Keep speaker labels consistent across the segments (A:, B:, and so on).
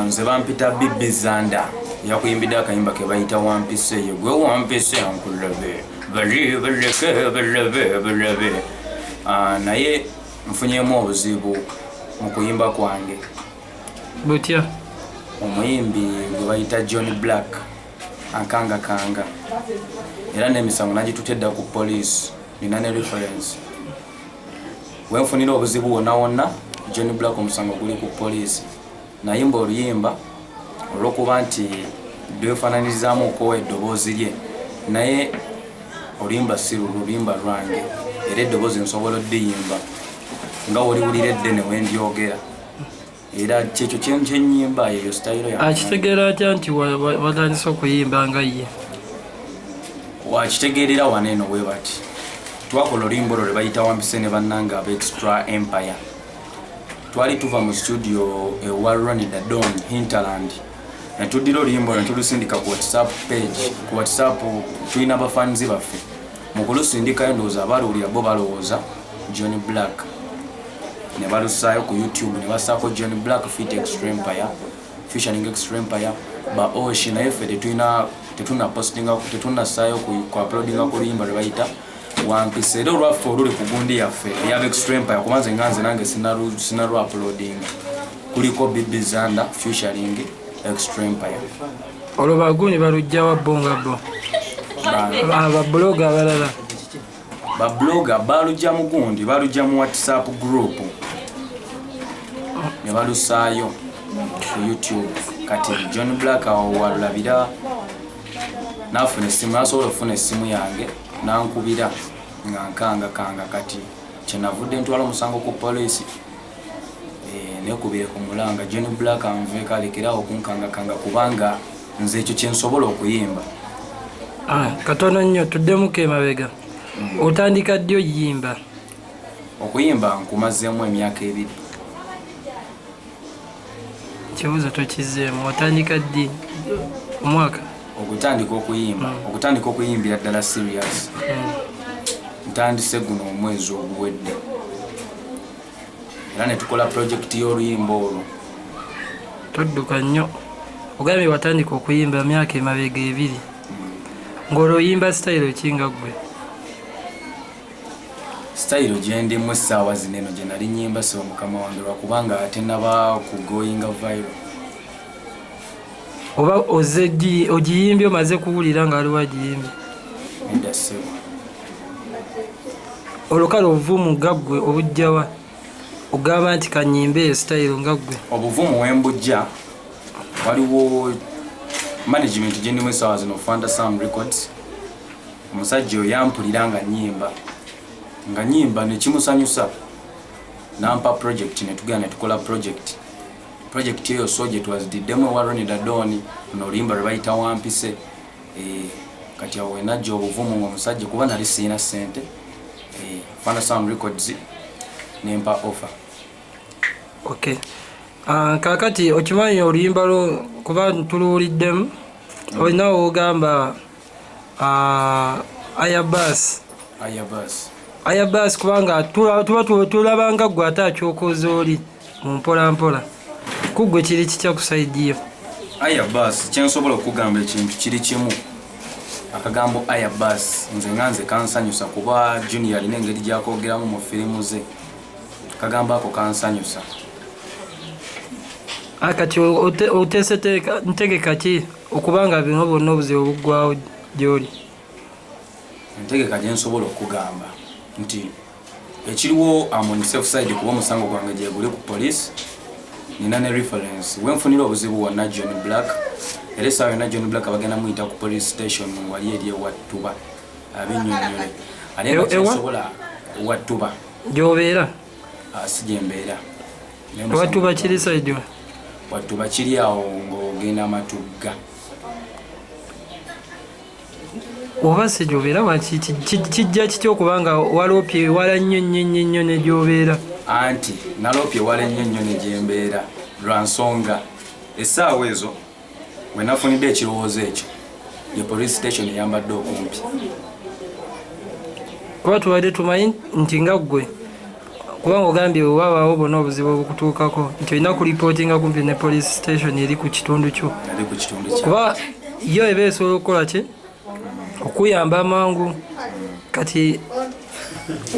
A: nze bampita Bibi Zanda yakuyimbidde akayimba ke bayita wampise ye gwe wampise ankulabe balabe naye nfunyemu obuzibu mu kuyimba kwange.
B: Butya?
A: Omuyimbi gwe bayita John Black ankanga era n'emisango nagitutedda ku police nina ne reference. Wenfunira obuzibu wonna John Black omusango guli ku police nayimba oluyimba olwokuba nti lwefaananyirizaamu okowa eddoboozi lye naye oluyimba si luluyimba lwange era eddoboozi nsobola oddiyimba nga woliwulira eddene wendyogera era kyekyo kyenyimba eyo sitayiro yange.
B: Akitegeera atya nti watandise okuyimba nga ye?
A: Wakitegeerera waneeno bwe bati twakola oluyimba olwo lwe bayita wampise ne bannange aba Extra Empire. Twali tuva mu studio ewa Ronnie Dadon Hinterland netuddira oluyimba olwo netulusindika ku WhatsApp page. Ku WhatsApp tulina abafanzi baffe mu kulusindikayo ndowooza abaluwulira bo balowooza John Black ne balusaayo ku YouTube ne basaako John Black feat Extra Empire featuring Extra Empire ba Oshi naye ffe tetuna postinga tetunasaayo ku uploadinga ku luyimba lwe bayita wampise era olwaffe oluli ku gundi yaffe eyaba Extra Empire kubanze nganze nange sinalu uploadinga kuliko Bibi Zanda featuring Extra Empire.
B: Olwo bagundi balujja wa bonga bo ababloga abalala
A: babloga balujja mu gundi balujja mu WhatsApp group ne balusaayo ku YouTube kati John Black awo walulabira nafuna essimu nasobola okufuna essimu yange nankubira nga nkanga kati kyenavudde ntwala omusango ku police nekubire ku mulanga John Black anveeko alekerawo okunkanga kubanga nze ekyo kyensobola okuyimba.
B: Katono nnyo tuddemuko emabega. Otandika ddi oyimba?
A: Okuyimba nkumazeemu emyaka 2.
B: Kibuuzo tokizeemu. Otandika ddi omwaka?
A: Okutandika okuyimba okutandika okuyimbira ddala serious ntandise guno omwezi oguwedde era ne tukola project y'oluyimba olwo.
B: Todduka nnyo ogambye watandika okuyimba myaka emabega 2 ng'olwoyimba style kinga gwe?
A: Style gyendimu essaawa zineno gye nali nnyimba siba mukama wange lwakubanga ate naba kugoyinga viral.
B: Oba ogiyimbye omaze kuwulira nga waliwo agiyimbye?
A: Ndaseba
B: olukale obuvumu nga ggwe obujjawa ogamba nti kanyimbe eyo style nga ggwe?
A: Obuvumu wembujja waliwo management gyendimu essaawa zino Fanta Sam Records. Omusajja oyo yampulira nga nyimba nekimusanyusa nampa project netugenda netukola project eyo so gye twazididdemu ewa Ronnie Dadon n'oluyimba lwe bayita wampise. Kati awo wenajja obuvumu ng'omusajja kuba nali siina ssente Fanta Sam Records nempa offer.
B: Okay. Kakati okimanyi oluyimba lwo kuba tuluwuliddemu olinawo ogamba Ayabas kubanga tulabanga gwe ate akyokoza oli mu mpolampola kuggwe kiri kitya kusaidiyo?
A: Ayabas kyensobola okugamba ekintu kiri kimu akagambo Ayabas nze kansanyusa kuba Junior alina engeri gy'akoogeramu mu firimu ze akagambo ako kansanyusa.
B: Kati ntegeka ki okubanga bino bonna obuzibu buggwawo gy'oli?
A: Ntegeka gye nsobola okugamba nti ekiriwo on safe side kuba omusango gwange gye guli ku police nina ne reference wenfunira obuzibu wonna John Black era essaawa yonna John Black abagenda muyita ku police station wali eri ewattuba abinnyonnyole ate nga kyensobola ewattuba
B: gy'obeera?
A: Si gye mbeera.
B: Ewattuba kiri side wa?
A: Wattuba kiri awo ng'ogenda Amatugga.
B: Oba si gy'obeera kijja kitya okubanga waloopye wala nnyo ne gy'obeera?
A: Anti naloopye wala ennyo ne gye mbeera lwa nsonga essaawa ezo we nafunidde ekirowoozo ekyo ye police station eyambadde okumpi.
B: Kuba tubadde tumanyi nti nga ggwe kubanga ogambye wabaawo bonna obuzibu obukutuukako nti olina kuripootinga kumpi ne police station eri ku kitundu kyo kuba yo eba esobola okukola ki okuyamba amangu kati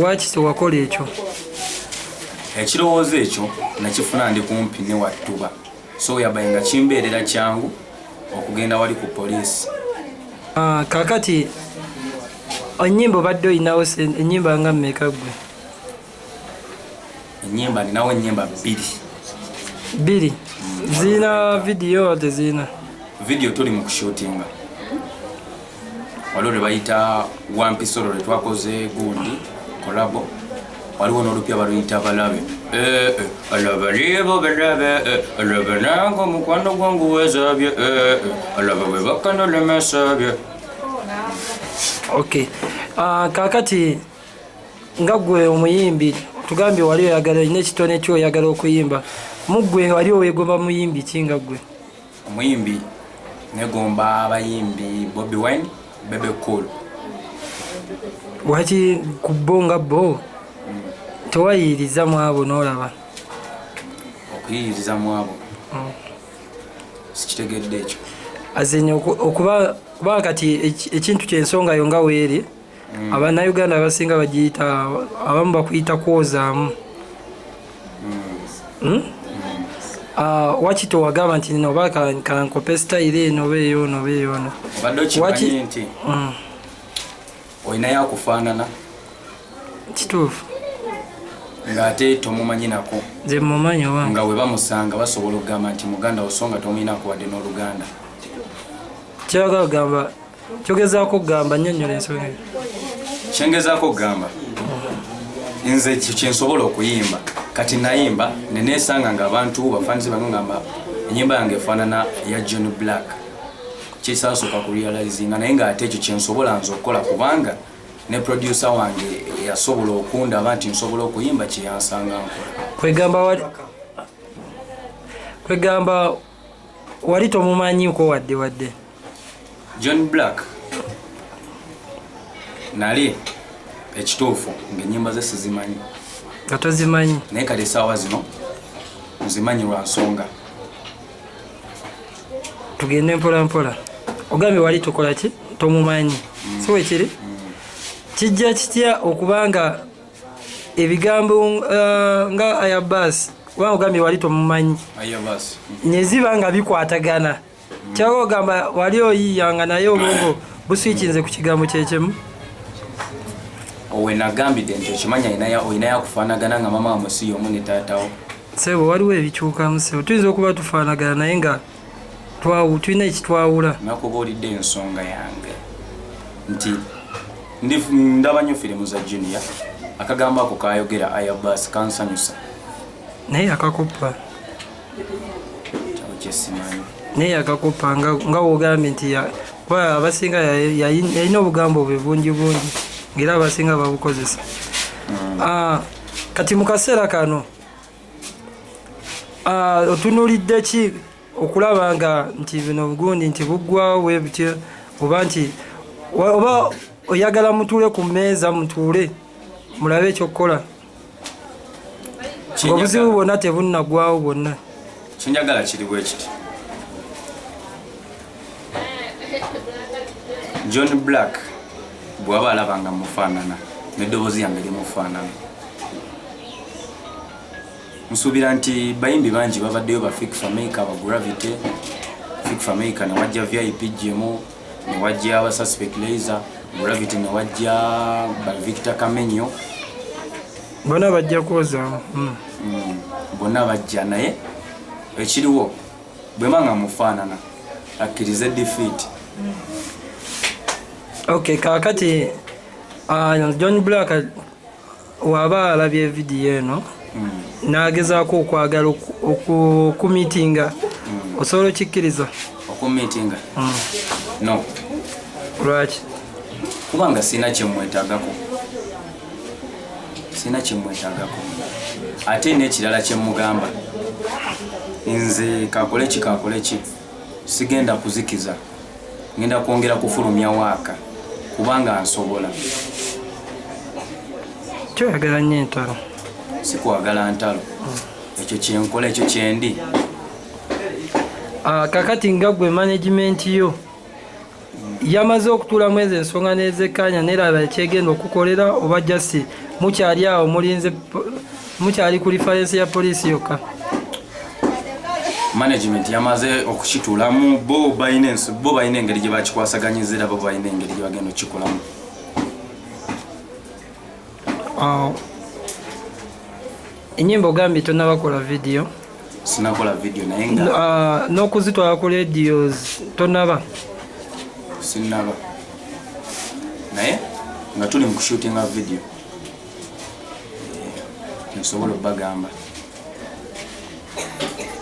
B: waki tewakola ekyo
A: ekirowoozo ekyo nakifuna ndi kumpi ne Wattuba so yabaye nga kimbeerera kyangu okugenda wali ku poliisi.
B: Kakati ennyimba obadde olinawo ennyimba nga mmeka gwe?
A: Ennyimba ninawo ennyimba bbiri. Zirina vidiyo oba tezirina? Vidiyo tuli mu kushootinga. Waliwo lwe bayita Wampisolo lwe twakoze gundi kolabo. Waliwo n'olupya baluyita Balabe. Alaba libo balabe, alaba nango mukwano gwangu wezabye, alaba bwe bakanolemesabye.
B: Okay. Kakati nga gwe omuyimbi tugambye wali oyagala olina ekitone kyoyagala okuyimba muggwe wali owegomba muyimbi ki nga gwe?
A: Omuyimbi negomba abayimbi Bobi Wine, Bebe Cool.
B: Waki kubbo nga bo tewayiriza mu abo n'olaba?
A: Okuyiriza mu abo sikitegedde ekyo
B: azenye okuba kati ekintu kyensonga yo nga weeri Abannayuganda abasinga bagiyita abamu bakuyita kwozaamu. Waki tewagamba nti nino oba kankope sitayire eno oba eyoono oba eyoono?
A: Obadde okimanyi nti olina yakufaanana
B: kituufu
A: ng'ate tomumanyi nako?
B: Nze mumanyi wange
A: nga we bamusanga basobola okugamba nti muganda osonga tomulinako wadde n'Oluganda.
B: Kiraga ogamba kyogezaako okugamba nnyonnyola ensonga eyo.
A: Kyengezaako okugamba nze kyensobola okuyimba kati nayimba neneesanga ng'abantu bafaanizi bange ngamba ennyimba yange efaanana ya John Black kisasooka kurealizinga naye ng'ate ekyo kyensobola nze okukola kubanga ne producer wange yasobola okundaba nti nsobola okuyimba kyeyansanga nkola.
B: Kwegamba wali tomumanyiko wadde?
A: John Black nali ekituufu ng'ennyimba ze sizimanyi.
B: Nga tozimanyi?
A: Naye kati essaawa zino nzimanyi lwa nsonga.
B: Tugende mpola mpola. Ogambye wali tukola ki? Tomumanyi. Si bwe kiri? Kijja kitya okubanga ebigambo nga Ayabas kubanga ogambye wali tomumanyi neziba nga bikwatagana kyaga ogamba wali oyiyanga naye obwongo buswikinze ku kigambo kyekimu?
A: Owe nagambidde nti okimanya olina yakufaanagana nga mama wamusi y'omu ne taatawo.
B: Sebo waliwo ebikyukamu sebo tuyinza okuba tufaanagana naye nga tulina ekitwawula.
A: Nakubuulidde ensonga yange nti ndaba nnyo firimu za Junior akagambo ako kayogera Ayabas kansanyusa
B: naye akakopa
A: kyesimanyi
B: naye akakopa nga wogambye nti abasinga yalina obugambo bwe bungi ng'era abasinga babukozesa. Kati mu kaseera kano otunuulidde ki okulaba nga nti bino bugundi nti buggwawo bwe butyo oba nti oba oyagala mutuule ku mmeeza mutuule mulabe ekyokukola obuzibu bwonna tebunnagwawo bwonna?
A: Kyenjagala kiri bwe kiti John Black bw'aba alaba nga mufaanana n'eddoboozi yange limufaanana. Nsuubira nti bayimbi bangi babaddeyo ba Fik Fameka ba Gravity Fik Fameka ne wajja VIP Jemo ne wajja aba Suspect Laser Gravity ne wajja ba Victor Kamenyo
B: bonna bajja kwozaamu.
A: Bonna bajja naye ekiriwo bwema nga mufaanana akkirize defeat.
B: Okay, kakati John Black waba alabye vidiyo eno nagezaako okwagala okumitinga osobola okikkiriza?
A: Okumitinga? No.
B: Lwaki?
A: Kubanga sina kyemwetaagako ate n'ekirala kyemugamba nze kakole ki sigenda kuzikiza ngenda kwongera kufulumya waaka kubanga nsobola.
B: Kyoyagala nnyo entalo?
A: si kwagala ntalo ekyo kyenkola ekyo kyendi.
B: Kakati nga gwe management yo yamaze okutuulamu ezo ensonga n'ezekkaanya neraba ekyegenda okukolera oba just mukyali awo mulinze mukyali ku reference ya poliisi yokka?
A: Management yamaze okukituulamu, bo balina engeri gye bakikwasaganyizira, bo balina engeri gye bagenda okikolamu.
B: Ennyimba ogambye tonabakola video?
A: Sinakola video naye nga
B: n'okuzitwala ku radios tonaba?
A: Sinaba naye nga tuli mu kushootinga video nsobola obbagamba.